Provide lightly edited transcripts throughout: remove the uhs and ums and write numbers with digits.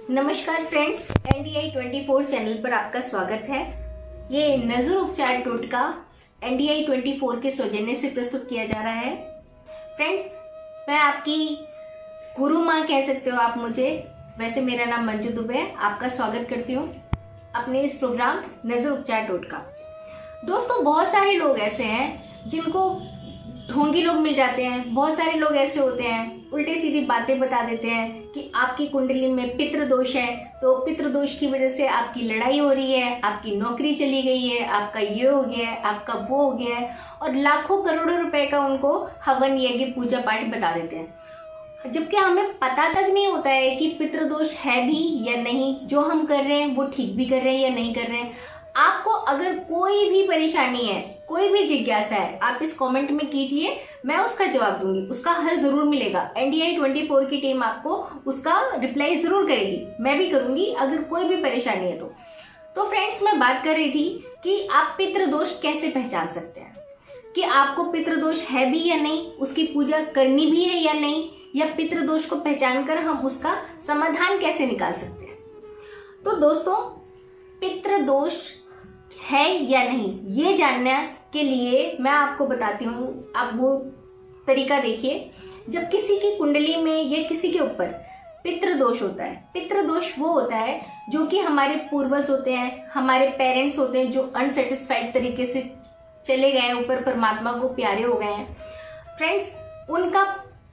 नमस्कार friends, NDI-24 channel पर आपका स्वागत है। ये नजर उपचार टोटका NDI-24 के सौजन्य से प्रस्तुत किया जा रहा है। फ्रेंड्स, मैं आपकी गुरु माँ कह सकते हो आप मुझे। वैसे मेरा नाम मंजू दुबे है। आपका स्वागत करती हूँ अपने इस प्रोग्राम नजर उपचार टोटका। दोस्तों, बहुत सारे लोग ऐसे हैं जिनको ढोंगी लोग मिल जाते हैं। बहुत सारे लोग ऐसे होते हैं उल्टे सीधी बातें बता देते हैं कि आपकी कुंडली में पितृ दोष है, तो पितृ दोष की वजह से आपकी लड़ाई हो रही है, आपकी नौकरी चली गई है, आपका ये हो गया है, आपका वो हो गया है, और लाखों करोड़ों रुपए का उनको हवन यज्ञ पूजा पाठ बता देते हैं। जबकि हमें पता तक नहीं होता है कि पितृ दोष है भी या नहीं, जो हम कर रहे हैं वो ठीक भी कर रहे हैं या नहीं कर रहे हैं। आपको अगर कोई भी परेशानी है, कोई भी जिज्ञासा है, आप इस कमेंट में कीजिए, मैं उसका जवाब दूंगी, उसका हल जरूर मिलेगा। NDI-24 की टीम आपको उसका रिप्लाई जरूर करेगी, मैं भी करूंगी अगर कोई भी परेशानी है तो फ्रेंड्स, मैं बात कर रही थी कि आप पितृ दोष कैसे पहचान सकते हैं, कि आपको पितृ दोष है भी या नहीं, उसकी पूजा करनी भी है या नहीं, या पितृ दोष को पहचान कर हम उसका समाधान कैसे निकाल सकते हैं। तो दोस्तों, पितृ दोष है या नहीं ये जानने के लिए मैं आपको बताती हूँ। आप वो तरीका देखिए, जब किसी की कुंडली में या किसी के ऊपर पितृ दोष होता है। पितृ दोष वो होता है जो कि हमारे पूर्वज होते हैं, हमारे पेरेंट्स होते हैं, जो अनसेटिस्फाइड तरीके से चले गए हैं, ऊपर परमात्मा को प्यारे हो गए हैं। फ्रेंड्स, उनका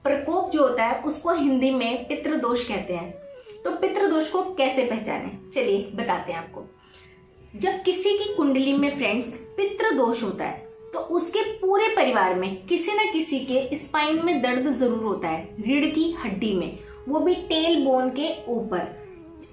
प्रकोप जो होता है उसको हिंदी में पितृ दोष कहते हैं। तो पितृ दोष को कैसे पहचाने, चलिए बताते हैं आपको। जब किसी की कुंडली में फ्रेंड्स पितृ दोष होता है तो उसके पूरे परिवार में किसी न किसी के स्पाइन में दर्द जरूर होता है, रीढ़ की हड्डी में, वो भी टेल बोन के ऊपर।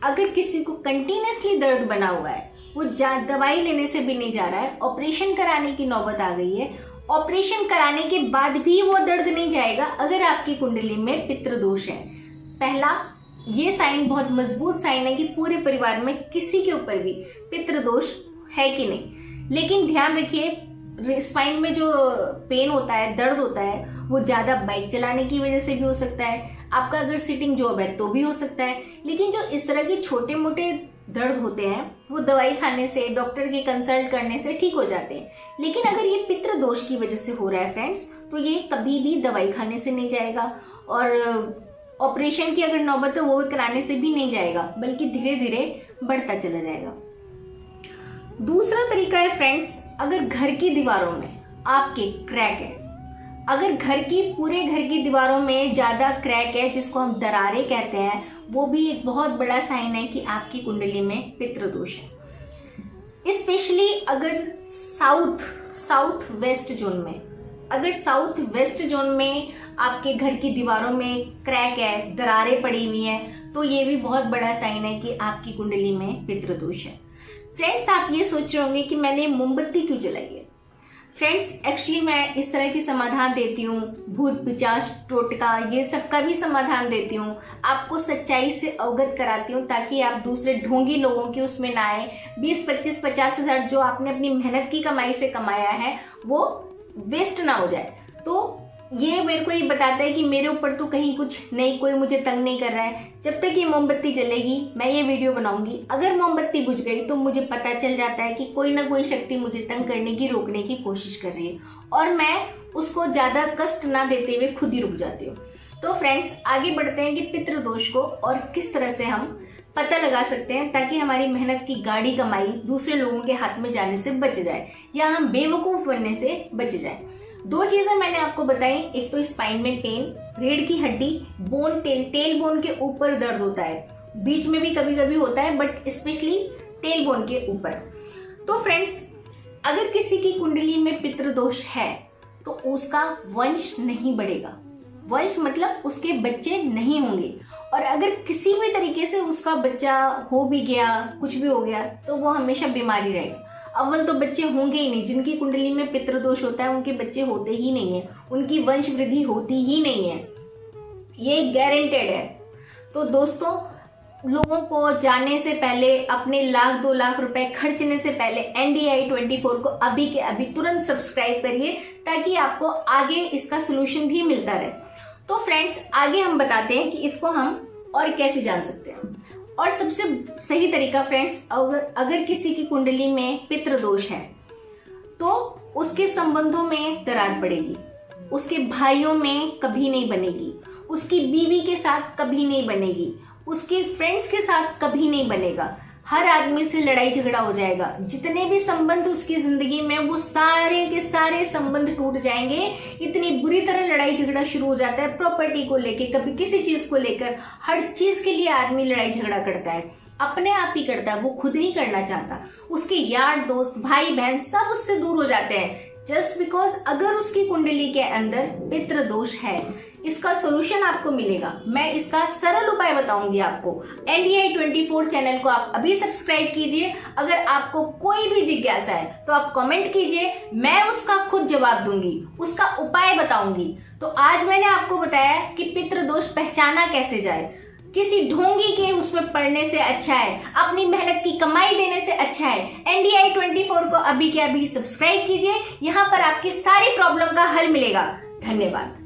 अगर किसी को कंटिन्यूसली दर्द बना हुआ है, वो दवाई लेने से भी नहीं जा रहा है, ऑपरेशन कराने की नौबत आ गई है, ऑपरेशन कराने के बाद भी वो दर्द नहीं जाएगा, अगर आपकी कुंडली में पितृ दोष है। पहला ये साइन बहुत मजबूत साइन है कि पूरे परिवार में किसी के ऊपर भी पितृ दोष है कि नहीं। लेकिन ध्यान रखिए, स्पाइन में जो पेन होता है, दर्द होता है, वो ज्यादा बाइक चलाने की वजह से भी हो सकता है, आपका अगर सिटिंग जॉब है तो भी हो सकता है। लेकिन जो इस तरह के छोटे मोटे दर्द होते हैं वो दवाई खाने से, डॉक्टर की कंसल्ट करने से ठीक हो जाते हैं। लेकिन अगर ये पितृ दोष की वजह से हो रहा है फ्रेंड्स, तो ये कभी भी दवाई खाने से नहीं जाएगा, और ऑपरेशन की अगर नौबत है वो कराने से भी नहीं जाएगा, बल्कि धीरे धीरे बढ़ता चला जाएगा। दूसरा तरीका है फ्रेंड्स, अगर घर की दीवारों में आपके क्रैक है, अगर पूरे घर की दीवारों में ज्यादा क्रैक है, जिसको हम दरारें कहते हैं, वो भी एक बहुत बड़ा साइन है कि आपकी कुंडली में पितृ दोष है। स्पेशली अगर साउथ वेस्ट जोन में, अगर साउथ वेस्ट जोन में आपके घर की दीवारों में क्रैक है, दरारें पड़ी हुई हैं, तो ये भी बहुत बड़ा साइन है कि आपकी कुंडली में पितृ दोष है। फ्रेंड्स, आप ये सोच रहे होंगे कि मैंने मोमबत्ती क्यों जलाई है। फ्रेंड्स, एक्चुअली मैं इस तरह की समाधान देती हूँ, भूत पिचास टोटका ये सब का भी समाधान देती हूँ, आपको सच्चाई से अवगत कराती हूँ, ताकि आप दूसरे ढोंगी लोगों की उसमें ना आए। 20, 25, 50 हजार जो आपने अपनी मेहनत की कमाई से कमाया है वो वेस्ट ना हो जाए। तो ये मेरे को ये बताता है कि मेरे ऊपर तो कहीं कुछ नहीं, कोई मुझे तंग नहीं कर रहा है। जब तक ये मोमबत्ती जलेगी मैं ये वीडियो बनाऊंगी, अगर मोमबत्ती बुझ गई तो मुझे पता चल जाता है कि कोई ना कोई शक्ति मुझे तंग करने की, रोकने की कोशिश कर रही है, और मैं उसको ज्यादा कष्ट ना देते हुए खुद ही रुक जाती हूँ। तो फ्रेंड्स, आगे बढ़ते हैं कि पितृ दोष को और किस तरह से हम पता लगा सकते हैं, ताकि हमारी मेहनत की गाढ़ी कमाई दूसरे लोगों के हाथ में जाने से बच जाए, या हम बेवकूफ बनने से बच जाए। 2 चीजें मैंने आपको बताई, एक तो स्पाइन में पेन, रीढ़ की हड्डी, बोन, टेल बोन के ऊपर दर्द होता है, बीच में भी कभी कभी होता है, बट स्पेशली टेल बोन के ऊपर। तो फ्रेंड्स, अगर किसी की कुंडली में पितृ दोष है तो उसका वंश नहीं बढ़ेगा। वंश मतलब उसके बच्चे नहीं होंगे, और अगर किसी भी तरीके से उसका बच्चा हो भी गया, कुछ भी हो गया, तो वो हमेशा बीमारी रहेगा। अव्वल तो बच्चे होंगे ही नहीं, जिनकी कुंडली में पितृ दोष होता है उनके बच्चे होते ही नहीं है, उनकी वंश वृद्धि होती ही नहीं है, ये गारंटेड है। तो दोस्तों, लोगों को जाने से पहले, अपने 1-2 लाख रुपए खर्चने से पहले NDI-24 को अभी के अभी तुरंत सब्सक्राइब करिए, ताकि आपको आगे इसका सोल्यूशन भी मिलता रहे। तो फ्रेंड्स, आगे हम बताते हैं कि इसको हम और कैसे जान सकते हैं। और सबसे सही तरीका फ्रेंड्स, अगर किसी की कुंडली में पितृ दोष है तो उसके संबंधों में दरार पड़ेगी, उसके भाइयों में कभी नहीं बनेगी, उसकी बीवी के साथ कभी नहीं बनेगी, उसके फ्रेंड्स के साथ कभी नहीं बनेगा, हर आदमी से लड़ाई झगड़ा हो जाएगा, जितने भी संबंध उसकी जिंदगी में वो सारे के सारे संबंध टूट जाएंगे। इतनी बुरी तरह लड़ाई झगड़ा शुरू हो जाता है, प्रॉपर्टी को लेके, कभी किसी चीज को लेकर, हर चीज के लिए आदमी लड़ाई झगड़ा करता है, अपने आप ही करता है, वो खुद नहीं करना चाहता। उसके यार दोस्त, भाई बहन सब उससे दूर हो जाते हैं, जस्ट बिकॉज अगर उसकी कुंडली के अंदर पितृ दोष है। इसका सोल्यूशन आपको मिलेगा, मैं इसका सरल उपाय बताऊंगी आपको। NDI 24 चैनल को आप अभी सब्सक्राइब कीजिए। अगर आपको कोई भी जिज्ञासा है तो आप कमेंट कीजिए, मैं उसका खुद जवाब दूंगी, उसका उपाय बताऊंगी। तो आज मैंने आपको बताया कि पितृ दोष पहचाना कैसे जाए। किसी ढोंगी के उसमें पढ़ने से अच्छा है, अपनी मेहनत की कमाई देने से अच्छा है। NDI 24 को अभी के अभी सब्सक्राइब कीजिए, यहाँ पर आपकी सारी प्रॉब्लम का हल मिलेगा। धन्यवाद।